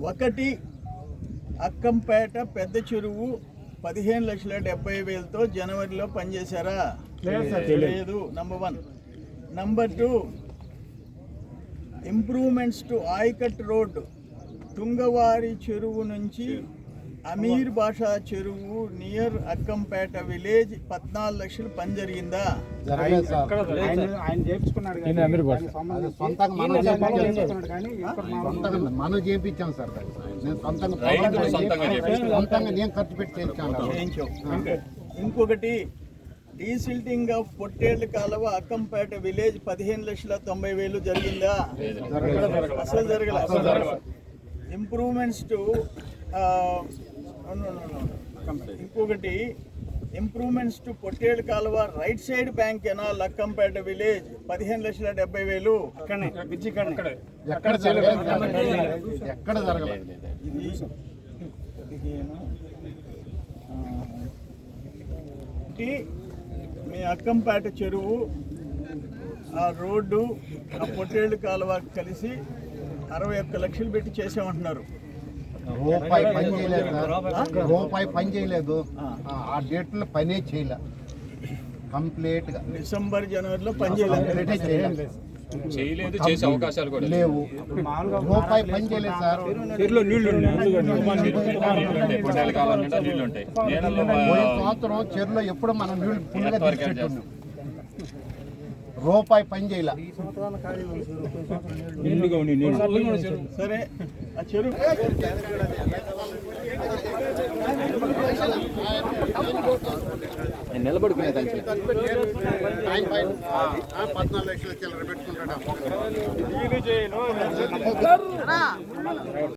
ఒకటి అక్కంపేట పెద్ద చెరువు 15,70,000తో జనవరిలో పనిచేశారా? లేదు. Number 1. Number 2, improvements to ayacut road తుంగవారి చెరువు నుంచి అమీర్ బాషా చెరువు నియర్ అక్కంపేట విలేజ్ 14 లక్షలు పని జరిగిందా? మనం చేయించాం సార్. నేను ఖర్చు పెట్టి చేయించాను. ఇంకొకటి డీసిల్టింగ్ ఆఫ్ పొట్టేళ్ల కాలువ అక్కంపేట విలేజ్ 15,90,000 జరిగిందా? అసలు జరగలేదు. ఇంప్రూవ్మెంట్స్ టు ఇంకొకటి ఇంప్రూవ్మెంట్స్ టు పొట్టేళ్ల కాలువ right side bank canal Akkampeta village 15,70,000. ఎక్కడ జరగలేదు. ఇది 15 మీ అక్కంపేట చెరువు ఆ రోడ్డు ఆ పొట్టేళ్ల కాలువ కలిసి 61 లక్షలు పెట్టి చేసామంటున్నారు. రూపాయి పని చేయలేదు. ఆ డేట్లో పనే చేయలే. కంప్లీట్ గా డిసెంబర్ జనవరిలో పని చేయలేదు. చేసే అవకాశాలు కూడా లేవు. రూపాయి పని చేయలేదు సార్. సంవత్సరం చెరువులో ఎప్పుడు మనం నీళ్లు ఫుల్గా తీసుకెట్టున్నాం. రూపాయి పని చేయలే. సరే ఆ చెరువు నిలబడుకునే 14 లక్షల చిల్లర పెట్టుకుంటాడా?